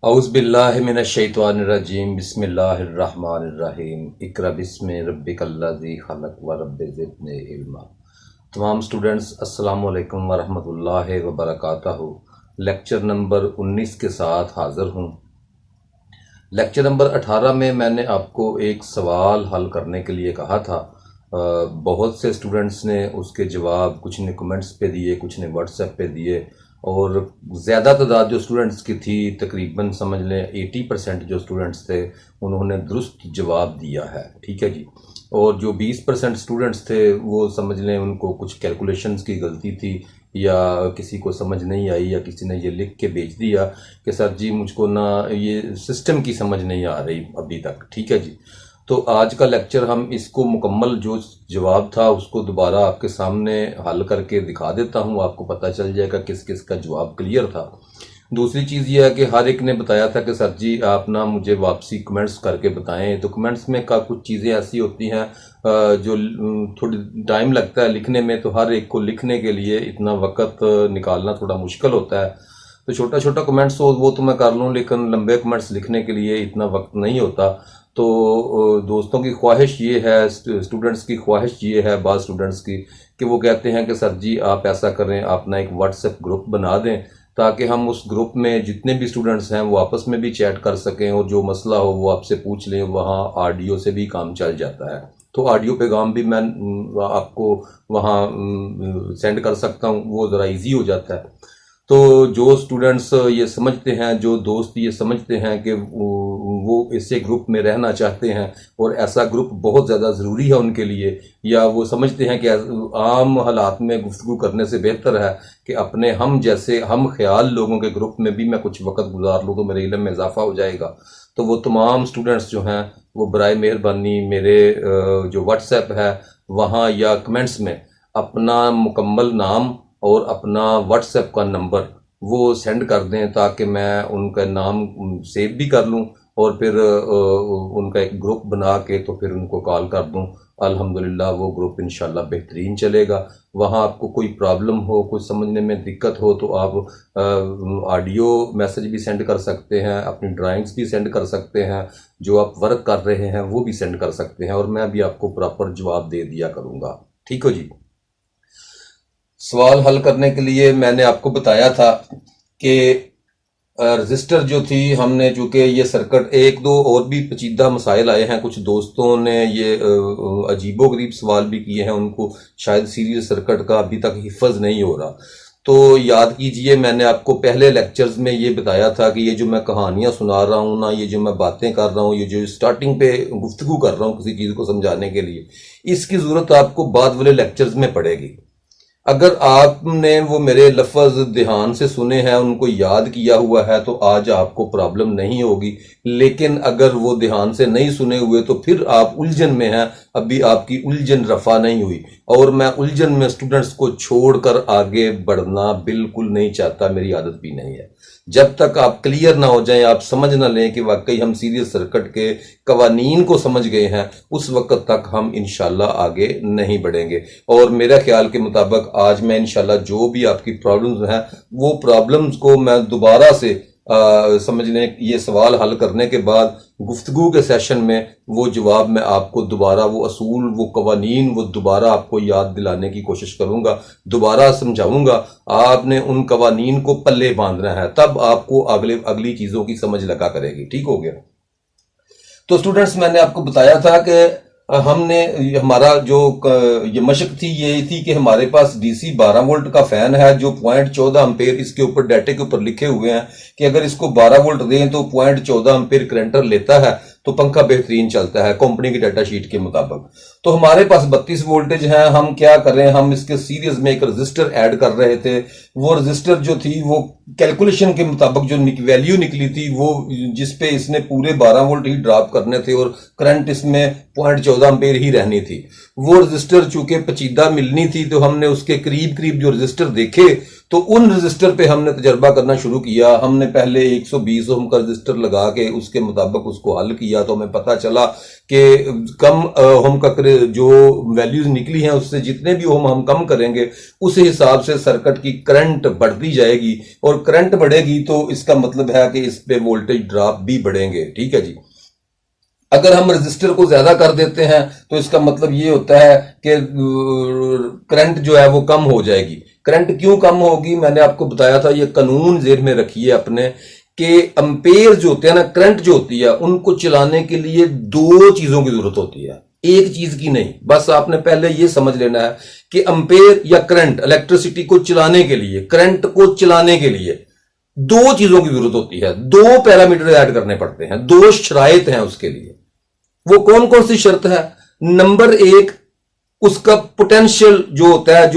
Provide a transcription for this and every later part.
औज़ुबिल्लाहिमिनश्शैतानिर्रजीम बिस्मिल्लाहिर्रहमानिर्रहीम इक़रा बिस्मि रब्बिकल्लज़ी खलक़ व रब्बि ज़िदनी इल्मा। तमाम स्टूडेंट्स अस्सलामु अलैकुम व रहमतुल्लाहि व बरकातहू। लेक्चर नंबर 19 के साथ हाज़िर हूँ। लेक्चर नंबर 18 में मैंने आपको एक सवाल हल करने के लिए कहा था। बहुत से स्टूडेंट्स ने उसके जवाब, कुछ ने कमेंट्स पे दिए, कुछ ने व्हाट्सएप पे दिए, और ज़्यादा तादाद जो स्टूडेंट्स की थी, तकरीबन समझ लें 80% जो स्टूडेंट्स थे उन्होंने दुरुस्त जवाब दिया है। ठीक है जी। और जो 20% स्टूडेंट्स थे वो समझ लें उनको कुछ कैलकुलेशंस की गलती थी, या किसी को समझ नहीं आई, या किसी ने ये लिख के भेज दिया कि सर जी मुझको ना ये सिस्टम की समझ नहीं आ रही अभी तक। ठीक है जी। तो आज का लेक्चर हम इसको मुकम्मल जो जवाब था उसको दोबारा आपके सामने हल करके दिखा देता हूँ, आपको पता चल जाएगा किस किस का जवाब क्लियर था। दूसरी चीज़ ये है कि हर एक ने बताया था कि सर जी आप ना मुझे वापसी कमेंट्स करके बताएं। तो कमेंट्स में का कुछ चीज़ें ऐसी होती हैं जो थोड़ी टाइम लगता है लिखने में, तो हर एक को लिखने के लिए इतना वक्त निकालना थोड़ा मुश्किल होता है। तो छोटा छोटा कमेंट्स हो वो तो मैं कर लूँ, लेकिन लंबे कमेंट्स लिखने के लिए इतना वक्त नहीं होता। तो दोस्तों की ख्वाहिश ये है, स्टूडेंट्स की ख्वाहिश ये है, बाद स्टूडेंट्स की, कि वो कहते हैं कि सर जी आप ऐसा करें, आप ना एक व्हाट्सएप ग्रुप बना दें ताकि हम उस ग्रुप में जितने भी स्टूडेंट्स हैं वो आपस में भी चैट कर सकें, और जो मसला हो वो आपसे पूछ लें। वहाँ ऑडियो से भी काम चल जाता है, तो ऑडियो पैगाम भी मैं आपको वहाँ सेंड कर सकता हूँ, वो ज़रा इजी हो जाता है। तो जो स्टूडेंट्स ये समझते हैं, जो दोस्त ये समझते हैं कि वो ऐसे ग्रुप में रहना चाहते हैं और ऐसा ग्रुप बहुत ज़्यादा ज़रूरी है उनके लिए, या वो समझते हैं कि आम हालात में गुफ्तगू करने से बेहतर है कि अपने हम जैसे हम ख्याल लोगों के ग्रुप में भी मैं कुछ वक्त गुजार लूँ तो मेरे इल्म में इजाफा हो जाएगा। तो वो तमाम स्टूडेंट्स जो हैं वो बराए मेहरबानी मेरे जो व्हाट्सएप है वहाँ या कमेंट्स में अपना मुकम्मल नाम और अपना व्हाट्सएप का नंबर वो सेंड कर दें, ताकि मैं उनका नाम सेव भी कर लूं और फिर उनका एक ग्रुप बना के तो फिर उनको कॉल कर दूं। अल्हम्दुलिल्लाह वो ग्रुप इंशाल्लाह बेहतरीन चलेगा। वहाँ आपको कोई प्रॉब्लम हो, कुछ समझने में दिक्कत हो, तो आप ऑडियो मैसेज भी सेंड कर सकते हैं, अपनी ड्राइंग्स भी सेंड कर सकते हैं, जो आप वर्क कर रहे हैं वो भी सेंड कर सकते हैं, और मैं भी आपको प्रॉपर जवाब दे दिया करूँगा। ठीक हो जी। सवाल हल करने के लिए मैंने आपको बताया था कि रजिस्टर जो थी हमने, चूंकि ये सर्किट एक दो और भी पेचीदा मसाइल आए हैं, कुछ दोस्तों ने ये अजीबो गरीब सवाल भी किए हैं, उनको शायद सीरियल सर्किट का अभी तक हिफज नहीं हो रहा। तो याद कीजिए मैंने आपको पहले लेक्चर्स में ये बताया था कि ये जो मैं कहानियां सुना रहा हूँ ना, ये जो मैं बातें कर रहा हूँ, ये जो स्टार्टिंग पे गुफ्तगू कर रहा हूँ किसी चीज़ को समझाने के लिए, इसकी ज़रूरत आपको बाद वाले लेक्चर्स में पड़ेगी। अगर आपने वो मेरे लफ्ज ध्यान से सुने हैं, उनको याद किया हुआ है, तो आज आपको प्रॉब्लम नहीं होगी। लेकिन अगर वो ध्यान से नहीं सुने हुए तो फिर आप उलझन में हैं, अभी आपकी उलझन रफा नहीं हुई। और मैं उलझन में स्टूडेंट्स को छोड़कर आगे बढ़ना बिल्कुल नहीं चाहता, मेरी आदत भी नहीं है। जब तक आप क्लियर ना हो जाएं, आप समझ ना लें कि वाकई हम सीरियस सर्किट के कवानीन को समझ गए हैं, उस वक्त तक हम इंशाल्लाह आगे नहीं बढ़ेंगे। और मेरा ख्याल के मुताबिक आज मैं इंशाल्लाह जो भी आपकी प्रॉब्लम्स हैं वो प्रॉब्लम्स को मैं दोबारा से समझ लें, ये सवाल हल करने के बाद गुफ्तगू के सेशन में वो जवाब मैं आपको दोबारा, वो असूल, वो कवानीन, वो दोबारा आपको याद दिलाने की कोशिश करूंगा, दोबारा समझाऊंगा। आपने उन कवानीन को पल्ले बांधना है, तब आपको अगली चीजों की समझ लगा करेगी। ठीक हो गया। तो स्टूडेंट्स मैंने आपको बताया था कि हमने हमारा जो ये मशक थी ये थी कि हमारे पास डीसी 12 वोल्ट का फैन है जो 0.14 एम्पेयर इसके ऊपर डाटे के ऊपर लिखे हुए हैं कि अगर इसको 12 वोल्ट दें तो 0.14 एम्पेयर करंट लेता है, तो पंखा बेहतरीन चलता है कंपनी की डाटा शीट के मुताबिक। तो हमारे पास 32 वोल्टेज है, हम क्या कर रहे हैं, हम इसके सीरीज में एक रजिस्टर ऐड कर रहे थे। वो रजिस्टर जो थी वो कैलकुलेशन के मुताबिक जो वैल्यू निकली थी, वो जिस पे इसने पूरे 12 वोल्ट ही ड्रॉप करने थे और करंट इसमें 0.14 एम्पेयर ही रहनी थी। वो रजिस्टर चूंकि पेचीदा मिलनी थी, तो हमने उसके करीब करीब जो रजिस्टर देखे, तो उन रजिस्टर पे हमने तजर्बा करना शुरू किया। हमने पहले 120 ओम का रजिस्टर लगा के उसके मुताबिक उसको हल किया, तो हमें पता चला कि कम ओम का जो वैल्यूज निकली हैं उससे जितने भी ओम हम कम करेंगे उस हिसाब से सर्किट की करंट करंट बढ़ती जाएगी, और करंट बढ़ेगी तो इसका मतलब है कि इस पे वोल्टेज ड्रॉप भी बढ़ेंगे। ठीक है जी। अगर हम रजिस्टर को ज्यादा कर देते हैं तो इसका मतलब ये होता है कि करंट जो है वो कम हो जाएगी। करंट क्यों कम होगी, मैंने आपको बताया था, ये कानून जेहन में रखिए अपने, कि एम्पेयर जो होते हैं ना, करंट जो होती है, उनको चलाने के लिए दो चीजों की जरूरत होती है, एक चीज की नहीं। बस आपने पहले ये समझ लेना है कि एम्पेयर या करंट, इलेक्ट्रिसिटी को चलाने के लिए, करंट को चलाने के लिए दो चीजों की जरूरत होती है, दो पैरामीटर ऐड करने पड़ते हैं, दो शराइत हैं उसके लिए। वो कौन कौन सी शर्त है? नंबर एक, उसका पोटेंशियल जो होता है,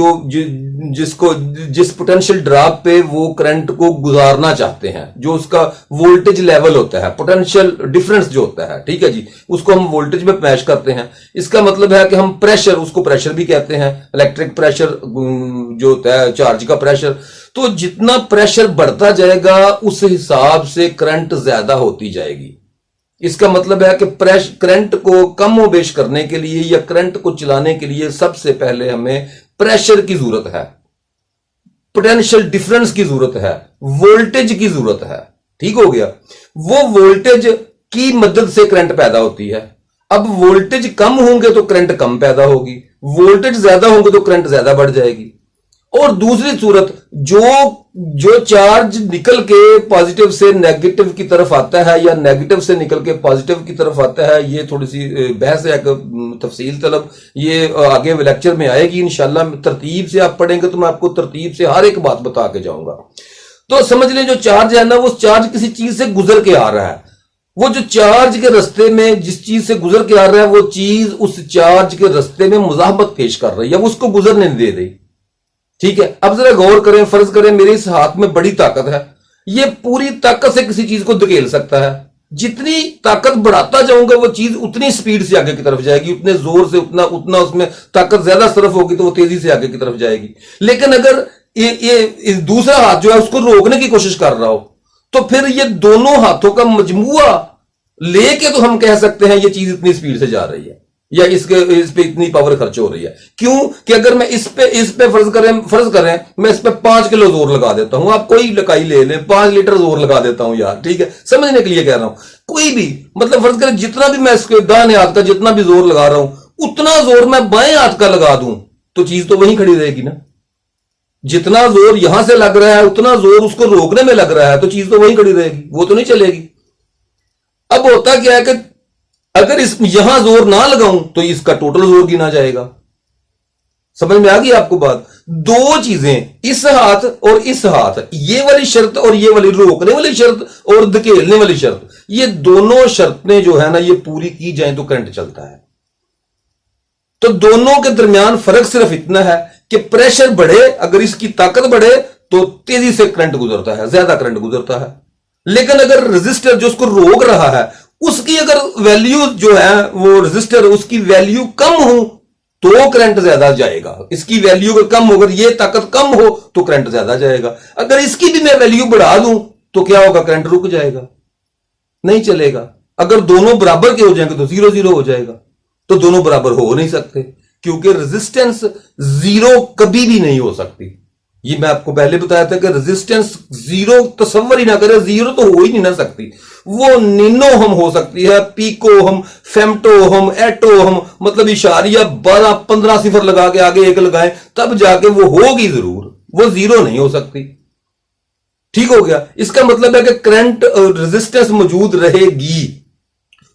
जिस पोटेंशियल ड्रॉप पे वो करंट को गुजारना चाहते हैं, जो उसका वोल्टेज लेवल होता है, पोटेंशियल डिफरेंस जो होता है, ठीक है जी, उसको हम वोल्टेज में मैच करते हैं। इसका मतलब है कि हम प्रेशर, उसको प्रेशर भी कहते हैं, इलेक्ट्रिक प्रेशर जो होता है, चार्ज का प्रेशर। तो जितना प्रेशर बढ़ता जाएगा उस हिसाब से करंट ज्यादा होती जाएगी। इसका मतलब है कि करंट को कम व बेश करने के लिए या करंट को चलाने के लिए सबसे पहले हमें प्रेशर की जरूरत है, पोटेंशियल डिफरेंस की जरूरत है, वोल्टेज की जरूरत है। ठीक हो गया। वो वोल्टेज की मदद से करंट पैदा होती है। अब वोल्टेज कम होंगे तो करंट कम पैदा होगी, वोल्टेज ज्यादा होंगे तो करंट ज्यादा बढ़ जाएगी। और दूसरी सूरत, जो चार्ज निकल के पॉजिटिव से नेगेटिव की तरफ आता है या नेगेटिव से निकल के पॉजिटिव की तरफ आता है, ये थोड़ी सी बहस है, तफसील तलब, ये आगे लेक्चर में आएगी इंशाल्लाह। तरतीब से आप पढ़ेंगे तो मैं आपको तरतीब से हर एक बात बता के जाऊंगा। तो समझ लें, जो चार्ज है ना, वो चार्ज किसी चीज से गुजर के आ रहा है। वो जो चार्ज के रास्ते में जिस चीज से गुजर के आ रहा है, वो चीज उस चार्ज के रास्ते में मुजाहमत पेश कर रही है, वो उसको गुजरने नहीं दे रही। ठीक है। अब जरा गौर करें, फर्ज करें मेरे इस हाथ में बड़ी ताकत है, ये पूरी ताकत से किसी चीज को धकेल सकता है। जितनी ताकत बढ़ाता जाऊंगा वो चीज उतनी स्पीड से आगे की तरफ जाएगी, उतने जोर से, उतना उसमें ताकत ज्यादा सरफ होगी तो वो तेजी से आगे की तरफ जाएगी। लेकिन अगर ये दूसरा हाथ जो है उसको रोकने की कोशिश कर रहा हो, तो फिर ये दोनों हाथों का मजमुआ लेके तो हम कह सकते हैं ये चीज इतनी स्पीड से जा रही है, या इस पे इतनी पावर खर्च हो रही है। क्यों? कि अगर मैं इस पे फर्ज करें मैं इस पे 5 किलो जोर लगा देता हूं, आप कोई लकाई ले लें, 5 लीटर जोर लगा देता हूं यार, ठीक है, समझने के लिए कह रहा हूं। कोई भी, मतलब फर्ज करें जितना भी मैं इसके दाहिने हाथ का जितना भी जोर लगा रहा हूं, उतना जोर मैं बाएं हाथ का लगा दूं तो चीज तो वहीं खड़ी रहेगी ना। जितना जोर यहां से लग रहा है उतना जोर उसको रोकने में लग रहा है तो चीज तो वहीं खड़ी रहेगी, वो तो नहीं चलेगी। अब होता क्या है कि अगर यहां जोर ना लगाऊं तो इसका टोटल जोर गिना जाएगा। समझ में आ गई आपको बात? दो चीजें, इस हाथ और इस हाथ, ये वाली शर्त और ये वाली रोकने वाली शर्त और धकेलने वाली शर्त, ये दोनों शर्तें जो है ना, ये पूरी की जाए तो करंट चलता है। तो दोनों के दरमियान फर्क सिर्फ इतना है कि प्रेशर बढ़े, अगर इसकी ताकत बढ़े तो तेजी से करंट गुजरता है, ज्यादा करंट गुजरता है। लेकिन अगर रजिस्टर जो उसको रोक रहा है उसकी अगर वैल्यू जो है, वो रजिस्टर उसकी वैल्यू कम हो तो करंट ज्यादा जाएगा। इसकी वैल्यू अगर कम हो, अगर ये ताकत कम हो तो करंट ज्यादा जाएगा। अगर इसकी भी मैं वैल्यू बढ़ा दूं तो क्या होगा? करंट रुक जाएगा, नहीं चलेगा। अगर दोनों बराबर के हो जाएंगे तो 0-0 हो जाएगा। तो दोनों बराबर हो नहीं सकते, क्योंकि रेजिस्टेंस जीरो कभी भी नहीं हो सकती। ये मैं आपको पहले बताया था कि रेजिस्टेंस जीरो तस्वर ही ना करे, जीरो तो हो ही नहीं ना सकती। वो निनो हम हो सकती है, पीको हम, फेमटो हम, एटो हम, मतलब इशारिया 12-15 सिफर लगा के आगे एक लगाएं तब जाके वो होगी जरूर, वो जीरो नहीं हो सकती। ठीक हो गया। इसका मतलब है कि करंट रेजिस्टेंस मौजूद रहेगी,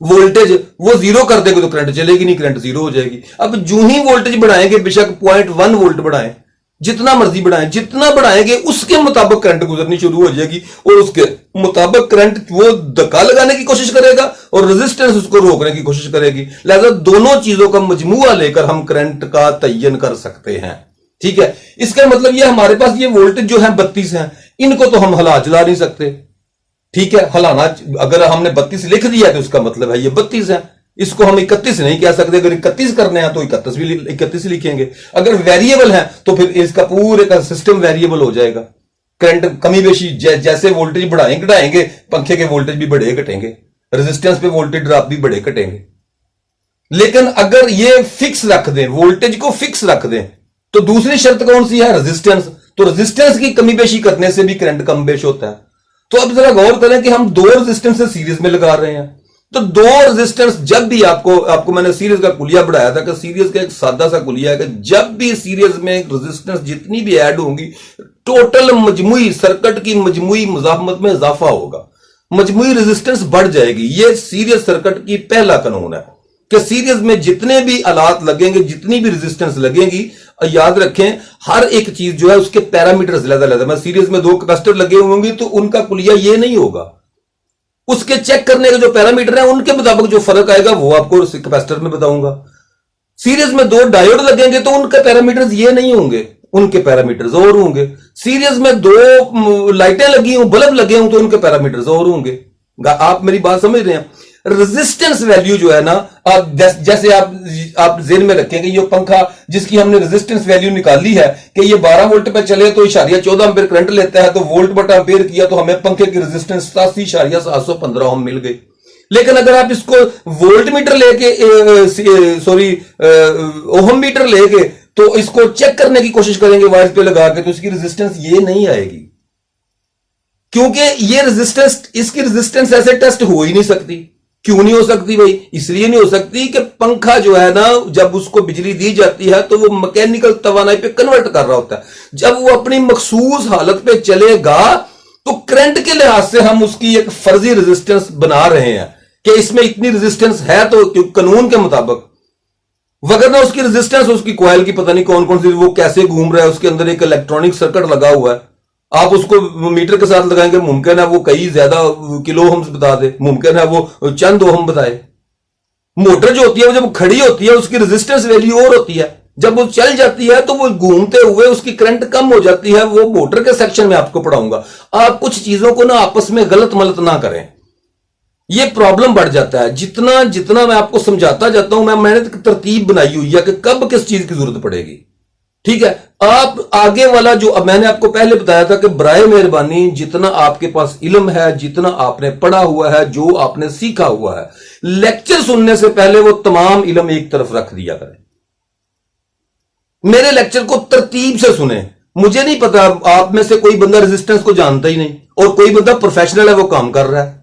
वोल्टेज वो जीरो कर देंगे तो करंट चलेगी नहीं, करंट जीरो हो जाएगी। अब जो ही वोल्टेज बढ़ाएंगे, बेशक 0.1 वोल्ट बढ़ाएं, जितना मर्जी बढ़ाएं, जितना बढ़ाएंगे उसके मुताबिक करंट गुजरनी शुरू हो जाएगी और उसके मुताबिक करंट वो धक्का लगाने की कोशिश करेगा और रेजिस्टेंस उसको रोकने की कोशिश करेगी। लिहाजा दोनों चीजों का मजमुआ लेकर हम करंट का तयन कर सकते हैं। ठीक है। इसका मतलब ये हमारे पास ये वोल्टेज जो है 32 है, इनको तो हम हिला जुला नहीं सकते। ठीक है। हिलाना, अगर हमने 32 लिख दिया तो उसका मतलब है ये 32 है, इसको हम 31 नहीं कह सकते। अगर 31 करने हैं तो 31 लिखेंगे। अगर वेरिएबल है तो फिर इसका पूरे का सिस्टम वेरिएबल हो जाएगा। करंट कमी बेशी जैसे वोल्टेज बढ़ाएंगे घटाएंगे, पंखे के वोल्टेज भी बढ़े घटेंगे, रेजिस्टेंस पे वोल्टेज ड्रॉप भी बढ़े घटेंगे। लेकिन अगर ये फिक्स रख दें, वोल्टेज को फिक्स रख दें, तो दूसरी शर्त कौन सी है? रेजिस्टेंस। तो रेजिस्टेंस की कमी बेशी करने से भी करंट कम बेश होता है। तो अब जरा गौर करें कि हम दो रेजिस्टेंस सीरीज में लगा रहे हैं, तो दो रेजिस्टेंस जब भी आपको मैंने सीरीज का कुलिया बढ़ाया था कि सीरीज का एक सादा सा कुलिया है कि जब भी सीरीज में रेजिस्टेंस जितनी भी ऐड होंगी टोटल मजमुई सर्किट की मजमुई मुजाफमत में इजाफा होगा, मजमुई रेजिस्टेंस बढ़ जाएगी। ये सीरीज सर्किट की पहला कानून है कि सीरीज में जितने भी आलात लगेंगे, जितनी भी रेजिस्टेंस लगेंगी, याद रखें हर एक चीज जो है उसके पैरामीटर्स अलग-अलग है। मैं सीरीज में 2 कैपेसिटर लगे होंगे तो उनका कुलिया ये नहीं होगा, उसके चेक करने के जो पैरामीटर है उनके मुताबिक जो फर्क आएगा वो आपको कैपेसिटर में बताऊंगा। सीरीज में 2 डायोड लगेंगे तो उनके पैरामीटर्स ये नहीं होंगे, उनके पैरामीटर्स और होंगे। सीरीज में 2 लाइटें लगी हों, बल्ब लगे हों तो उनके पैरामीटर्स और होंगे। आप मेरी बात समझ रहे हैं? रेजिस्टेंस वैल्यू जो है ना, आप जैसे आप जेन में रखेंगे ये पंखा जिसकी हमने रेजिस्टेंस वैल्यू निकाली है कि ये 12 वोल्ट पे चले तो 14 एम्पीयर करंट लेता है, तो वोल्ट बटा एम्पीयर किया तो हमें पंखे की रेजिस्टेंस 87.715 ओम मिल गई। लेकिन अगर आप इसको वोल्ट मीटर लेके ओहम मीटर लेके तो इसको चेक करने की कोशिश करेंगे वायर पे लगा के, तो इसकी रेजिस्टेंस ये नहीं आएगी, क्योंकि ये रेजिस्टेंस, इसकी रेजिस्टेंस ऐसे टेस्ट हो ही नहीं सकती। क्यों नहीं हो सकती भाई? इसलिए नहीं हो सकती कि पंखा जो है ना, जब उसको बिजली दी जाती है तो वो मैकेनिकल तवानाई पे कन्वर्ट कर रहा होता है। जब वो अपनी मखसूस हालत पे चलेगा तो करंट के लिहाज से हम उसकी एक फर्जी रेजिस्टेंस बना रहे हैं कि इसमें इतनी रेजिस्टेंस है, तो कानून के मुताबिक, वगरना उसकी रेजिस्टेंस, उसकी कॉइल की पता नहीं कौन कौन सी, वो कैसे घूम रहा है, उसके अंदर एक इलेक्ट्रॉनिक सर्किट लगा हुआ है, आप उसको मीटर के साथ लगाएंगे, मुमकिन है वो कई ज्यादा किलो ओहम्स बता दे, मुमकिन है वो चंद ओहम बताए। मोटर जो होती है वो जब खड़ी होती है उसकी रेजिस्टेंस वैल्यू और होती है, जब वो चल जाती है तो वो घूमते हुए उसकी करंट कम हो जाती है। वो मोटर के सेक्शन में आपको पढ़ाऊंगा। आप कुछ चीजों को ना आपस में गलत मलत ना करें, ये प्रॉब्लम बढ़ जाता है। जितना जितना मैं आपको समझाता जाता हूं, मैंने तरतीब बनाई हुई है कि कब किस चीज की जरूरत पड़ेगी, ठीक है। आप आगे वाला जो अब मैंने आपको पहले बताया था कि बराए मेहरबानी जितना आपके पास इल्म है, जितना आपने पढ़ा हुआ है, जो आपने सीखा हुआ है, लेक्चर सुनने से पहले वो तमाम इल्म एक तरफ रख दिया करें। मेरे लेक्चर को तरतीब से सुने। मुझे नहीं पता आप में से कोई बंदा रेजिस्टेंस को जानता ही नहीं, और कोई बंदा प्रोफेशनल है, वो काम कर रहा है।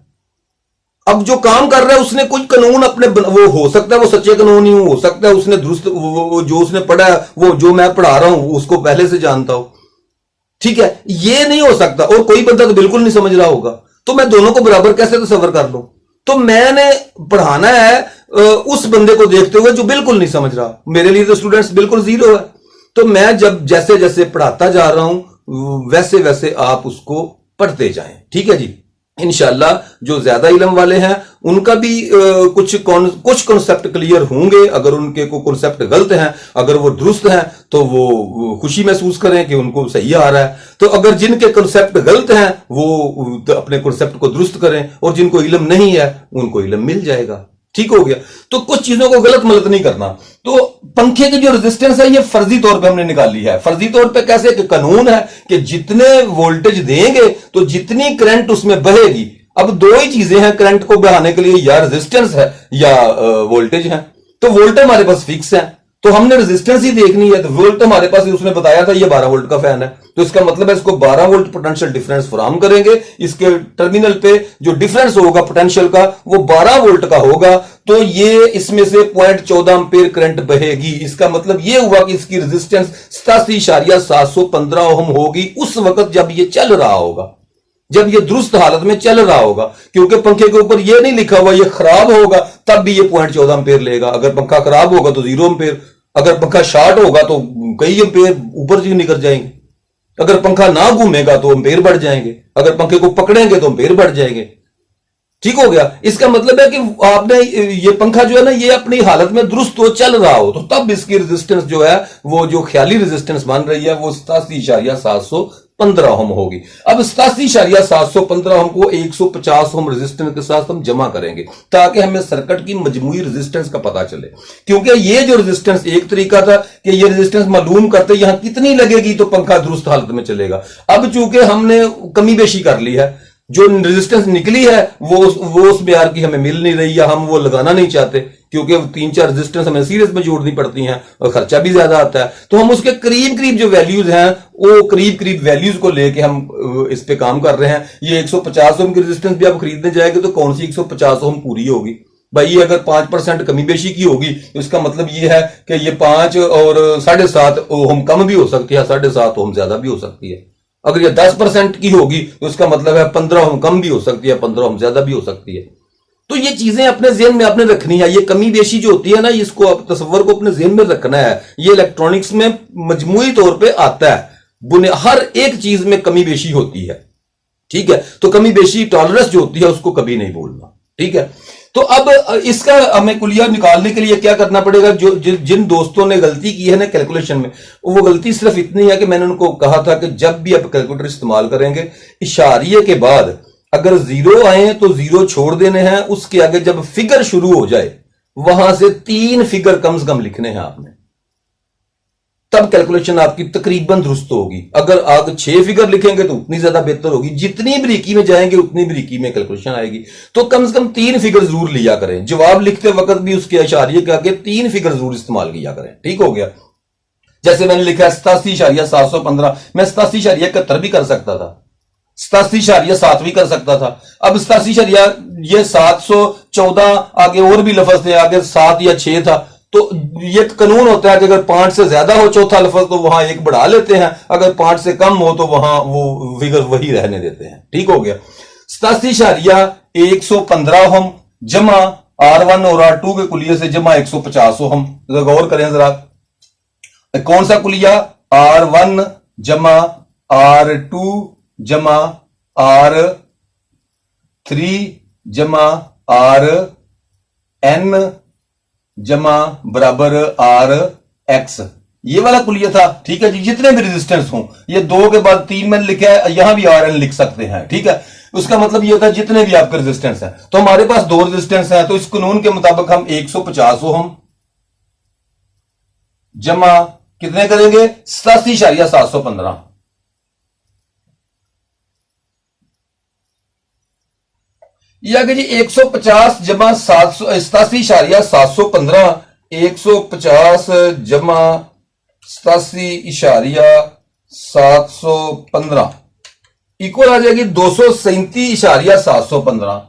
अब जो काम कर रहा है उसने कुछ कानून अपने, वो हो सकता है वो सच्चे कानून ही हो सकता है उसने दुरुस्त, जो उसने पढ़ा है, वो जो मैं पढ़ा रहा हूं उसको पहले से जानता हूं, ठीक है। ये नहीं हो सकता, और कोई बंदा तो बिल्कुल नहीं समझ रहा होगा, तो मैं दोनों को बराबर कैसे तस्वर कर लूं? तो मैंने पढ़ाना है उस बंदे को देखते हुए जो बिल्कुल नहीं समझ रहा। मेरे लिए तो स्टूडेंट्स बिल्कुल जीरो है, तो मैं जब जैसे जैसे पढ़ाता जा रहा हूं वैसे वैसे आप उसको पढ़ते जाएं, ठीक है जी। इंशाल्लाह जो ज्यादा इल्म वाले हैं उनका भी कुछ कॉन्सेप्ट क्लियर होंगे। अगर उनके को कॉन्सेप्ट गलत हैं, अगर वो दुरुस्त हैं, तो वो खुशी महसूस करें कि उनको सही आ रहा है। तो अगर जिनके कॉन्सेप्ट गलत हैं वो तो अपने कॉन्सेप्ट को दुरुस्त करें, और जिनको इल्म नहीं है उनको इल्म मिल जाएगा, ठीक हो गया। तो कुछ चीजों को गलत मलत नहीं करना। तो पंखे की जो रेजिस्टेंस है ये फर्जी तौर पे हमने निकाली है। फर्जी तौर पे कैसे? कि कानून है कि जितने वोल्टेज देंगे तो जितनी करंट उसमें बहेगी। अब दो ही चीजें हैं करंट को बढ़ाने के लिए, या रेजिस्टेंस है या वोल्टेज है। तो वोल्ट हमारे पास फिक्स है, तो हमने रेजिस्टेंस ही देखनी है। तो वोल्ट हमारे पास, उसने बताया था ये 12 वोल्ट का फैन है, तो इसका मतलब है इसको 12 वोल्ट पोटेंशियल डिफरेंस फराहम करेंगे। इसके टर्मिनल पे जो डिफरेंस होगा पोटेंशियल का वो 12 वोल्ट का होगा, तो ये इसमें से 0.14 एम्पीयर करंट बहेगी। इसका मतलब ये हुआ कि इसकी रेजिस्टेंस 87.715 ओम होगी उस वक्त जब ये चल रहा होगा, जब ये दुरुस्त हालत में चल रहा होगा। क्योंकि पंखे के ऊपर ये नहीं लिखा हुआ ये खराब होगा तब भी ये 0.14 एम्पीयर लेगा। अगर पंखा खराब होगा तो 0 एम्पीयर, अगर पंखा शॉर्ट होगा तो कई एम्पीयर ऊपर से निकल जाएंगे, अगर पंखा ना घूमेगा तो एम्पीयर बढ़ जाएंगे, अगर पंखे को पकड़ेंगे तो एम्पीयर बढ़ जाएंगे, ठीक हो गया। इसका मतलब है कि आपने ये पंखा जो है ना ये अपनी हालत में दुरुस्त हो, चल रहा हो, तो तब इसकी रेजिस्टेंस जो है वो जो ख्याली रेजिस्टेंस बन रही है वो 87.715 ओम होगी। अब 87.715 ओम को 150 ओम रेजिस्टेंस के साथ हम जमा करेंगे ताकि हमें सर्किट की मजमूई रेजिस्टेंस का पता चले। क्योंकि ये जो रेजिस्टेंस एक तरीका था कि ये रेजिस्टेंस मालूम करते यहां कितनी लगेगी तो पंखा दुरुस्त हालत में चलेगा। अब चूंकि हमने कमी बेशी कर ली है जो रेजिस्टेंस निकली है वो उस म्यार की हमें मिल नहीं रही, या हम वो लगाना नहीं चाहते क्योंकि 3-4 रेजिस्टेंस हमें सीरीज में जोड़नी पड़ती हैं और खर्चा भी ज्यादा आता है। तो हम उसके करीब करीब जो वैल्यूज हैं वो करीब करीब वैल्यूज को लेके हम इस पे काम कर रहे हैं। ये 150 ओम की रेजिस्टेंस भी आप खरीदने जाएंगे तो कौन सी 150 ओम पूरी होगी भाई? ये अगर 5% कमी बेशी की होगी तो इसका मतलब ये है कि ये 5 और 7.5 ओम कम भी हो सकती है, 7.5 ओम ज्यादा भी हो सकती है। अगर ये 10% की होगी तो इसका मतलब है 15 ओम कम भी हो सकती है, 15 ओम ज्यादा भी हो सकती है। तो ये चीजें अपने जेहन में आपने रखनी है। ये कमी बेशी जो होती है ना, इसको आप तस्वर को अपने जेहन में रखना है। ये इलेक्ट्रॉनिक्स में मजमूई तौर पे आता है, हर एक चीज में कमी बेशी होती है, ठीक है। तो कमी बेशी टॉलरेंस जो होती है उसको कभी नहीं बोलना, ठीक है। तो अब इसका हमें कुलिया निकालने के लिए क्या करना पड़ेगा? जो जिन दोस्तों ने गलती की है ना कैलकुलेशन में, वो गलती सिर्फ इतनी है कि मैंने उनको कहा था कि जब भी आप कैलकुलेटर इस्तेमाल करेंगे, इशारिये के बाद अगर जीरो आए तो जीरो छोड़ देने हैं, उसके आगे जब फिगर शुरू हो जाए वहां से 3 फिगर कम से कम लिखने हैं आपने, तब कैलकुलेशन आपकी तकरीबन दुरुस्त होगी। अगर आप 6 फिगर लिखेंगे तो उतनी ज्यादा बेहतर होगी, जितनी बरीकी में जाएंगे उतनी बरीकी में कैलकुलेशन आएगी। तो कम से कम 3 फिगर जरूर लिया करें, जवाब लिखते वक्त भी उसके इशारिये के आगे 3 फिगर जरूर इस्तेमाल किया करें, ठीक हो गया। जैसे मैंने लिखा 87.715, मैं 87.71 भी कर सकता था, 87.7 भी कर सकता था। अब 87 ये 714 आगे और भी लफ्ज थे, आगे 7 या 6 था। तो ये कानून होता है कि अगर 5 से ज्यादा हो चौथा लफ्ज तो वहां 1 बढ़ा लेते हैं, अगर 5 से कम हो तो वहां वो फिगर वही रहने देते हैं, ठीक हो गया। 87.115 हम जमा R1 और R2 के कुलिये से जमा 150 हम गौर करें जरा, कौन सा कुलिया? R1 जमा R2 जमा R3 जमा RN जमा बराबर RX, ये वाला कुलिया था, ठीक है जी। जितने भी रेजिस्टेंस हों, ये 2 के बाद 3 मैंने लिखा है, यहां भी RN लिख सकते हैं, ठीक है। उसका मतलब ये था जितने भी आपके रेजिस्टेंस हैं। तो हमारे पास 2 रेजिस्टेंस हैं, तो इस कानून के मुताबिक हम 150 ओम जमा कितने करेंगे? 87.715। यह आगे जी 150 जमा 87.715, 150 जमा 87.715 इक्वल आ जाएगी 237.715,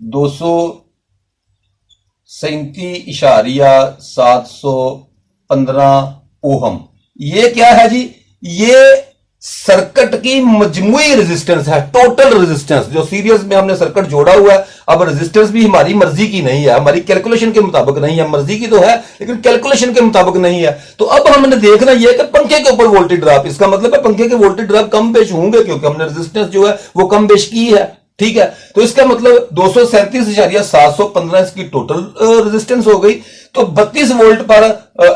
237.715 ओहम। ये क्या है जी? ये सर्किट की मजमूई रेजिस्टेंस है, टोटल रेजिस्टेंस जो सीरीज में हमने सर्किट जोड़ा हुआ है। अब रेजिस्टेंस भी हमारी मर्जी की नहीं है, हमारी कैलकुलेशन के मुताबिक नहीं है, मर्जी की तो है लेकिन कैलकुलेशन के मुताबिक नहीं है। तो अब हमने देखना यह कि पंखे के ऊपर वोल्टेज ड्रॉप, इसका मतलब है पंखे के वोल्टेज ड्रॉप कम बेश होंगे क्योंकि हमने रेजिस्टेंस जो है वो कम बेश की है, ठीक है। तो इसका मतलब 237.715 इसकी टोटल रेजिस्टेंस हो गई। तो 32 वोल्ट पर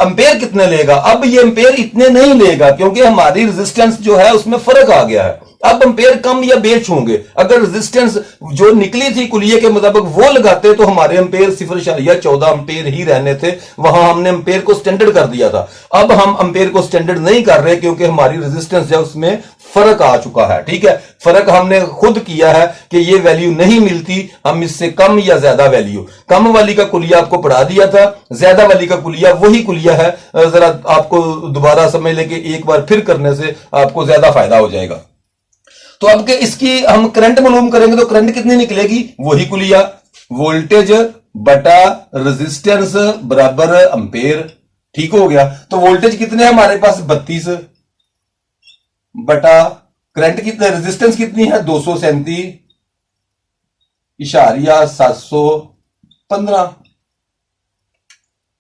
एम्पेयर कितने लेगा? अब ये एम्पेयर इतने नहीं लेगा क्योंकि हमारी रेजिस्टेंस जो है उसमें फर्क आ गया है। अब एम्पेयर कम या बेच होंगे। अगर रेजिस्टेंस जो निकली थी कुलिये के मुताबिक वो लगाते तो हमारे एम्पेयर 0.14 एम्पेयर ही रहने थे, वहां हमने एम्पेयर को स्टैंडर्ड कर दिया था। अब हम एम्पेयर को स्टैंडर्ड नहीं कर रहे क्योंकि हमारी रेजिस्टेंस है उसमें फर्क आ चुका है, ठीक है। फर्क हमने खुद किया है कि ये वैल्यू नहीं मिलती, हम इससे कम या ज्यादा वैल्यू, कम वाली का कुलिया आपको पढ़ा दिया था, ज्यादा वाली का कुलिया वही कुलिया है। जरा आपको दोबारा समझ लें कि एक बार फिर करने से आपको ज्यादा फायदा हो जाएगा। तो अब के इसकी हम करंट मालूम करेंगे तो करंट कितनी निकलेगी? वही कुलिया, वोल्टेज बटा रेजिस्टेंस बराबर एम्पेयर, ठीक हो गया। तो वोल्टेज कितने हमारे पास? 32 बटा करंट कितने, रेजिस्टेंस कितनी है? 237.715,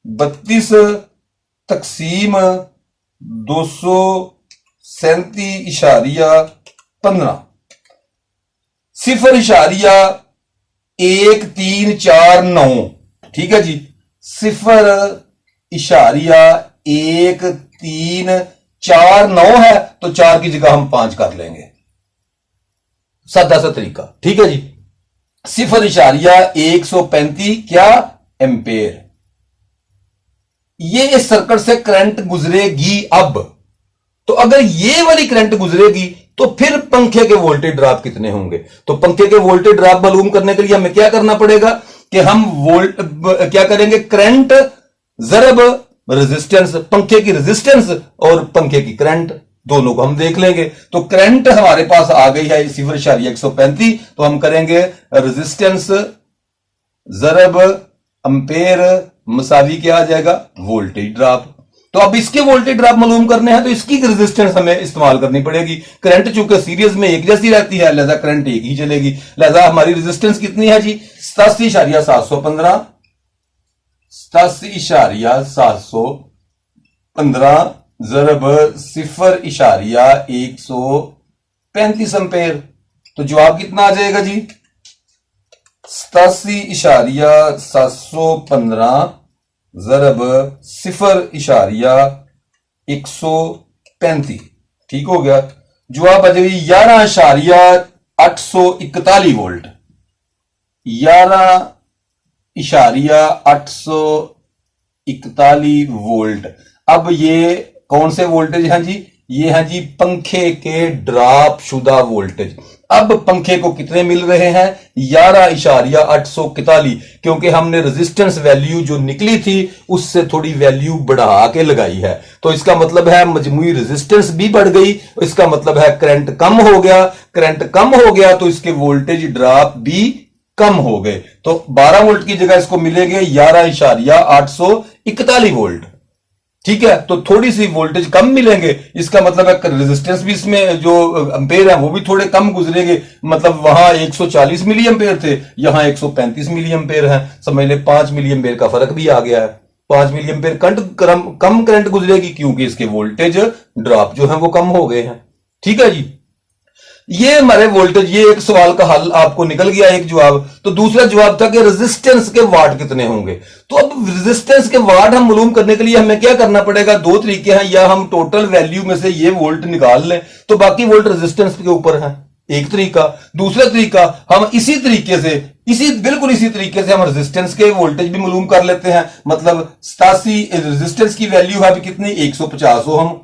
32 तकसीम 237.15, 0.1349, ठीक है जी, 0.1349 है तो 4 की जगह हम 5 कर लेंगे, सादा सा तरीका, ठीक है जी। 0.135 क्या? एम्पेयर। ये इस सर्किट से करंट गुजरेगी। अब तो अगर ये वाली करंट गुजरेगी तो फिर पंखे के वोल्टेज ड्रॉप कितने होंगे। तो पंखे के वोल्टेज ड्रॉप मालूम करने के लिए हमें क्या करना पड़ेगा कि हम क्या करेंगे, करंट जरब रेजिस्टेंस, पंखे की रेजिस्टेंस और पंखे की करंट दोनों को हम देख लेंगे। तो करंट हमारे पास आ गई है 0.135, तो हम करेंगे रेजिस्टेंस जरब अंपेयर मसावी क्या आ जाएगा, वोल्टेज ड्रॉप। तो अब इसके वोल्टेज ड्रॉप मालूम करने हैं तो इसकी रेजिस्टेंस हमें इस्तेमाल करनी पड़ेगी। करंट चूंकि सीरीज में एक जैसी रहती है, लिहाजा करंट एक ही चलेगी। लिहाजा हमारी रेजिस्टेंस कितनी है जी, 87.715, 87.715 जरब 0.135 एम्पेयर। तो जवाब कितना आ जाएगा जी, 87.715 जरब 0.135। ठीक हो गया। जवाब आ जाएगी 11.841 वोल्ट, 11.841 वोल्ट। अब ये कौन से वोल्टेज हैं जी, ये हैं जी पंखे के ड्रॉप शुदा वोल्टेज। अब पंखे को कितने मिल रहे हैं, 11.841, क्योंकि हमने रेजिस्टेंस वैल्यू जो निकली थी उससे थोड़ी वैल्यू बढ़ा के लगाई है। तो इसका मतलब है मजमूई रेजिस्टेंस भी बढ़ गई, इसका मतलब है करंट कम हो गया। करंट कम हो गया तो इसके वोल्टेज ड्रॉप भी कम हो गए। तो 12 वोल्ट की जगह इसको मिलेंगे 11.841 वोल्ट। ठीक है, तो थोड़ी सी वोल्टेज कम मिलेंगे, इसका मतलब है रेजिस्टेंस भी इसमें जो एम्पेयर है वो भी थोड़े कम गुजरेंगे। मतलब वहां 140 मिली एम्पेयर थे, यहां 135 मिली एम्पेयर है। समझ ले 5 मिली एम्पेयर का फर्क भी आ गया है। 5 मिली एम्पेयर कम करंट गुजरेगी क्योंकि इसके वोल्टेज ड्रॉप जो है वो कम हो गए हैं। ठीक है जी, ये हमारे वोल्टेज, ये एक सवाल का हल आपको निकल गया, एक जवाब। तो दूसरा जवाब था कि रेजिस्टेंस के वाट कितने होंगे। तो अब रेजिस्टेंस के वाट हम मालूम करने के लिए हमें क्या करना पड़ेगा, दो तरीके हैं, या हम टोटल वैल्यू में से ये वोल्ट निकाल लें तो बाकी वोल्ट रेजिस्टेंस के ऊपर है, एक तरीका। दूसरा तरीका, हम बिल्कुल इसी तरीके से हम रेजिस्टेंस के वोल्टेज भी मालूम कर लेते हैं। मतलब 87 रेजिस्टेंस की वैल्यू है कितनी, 150 ओम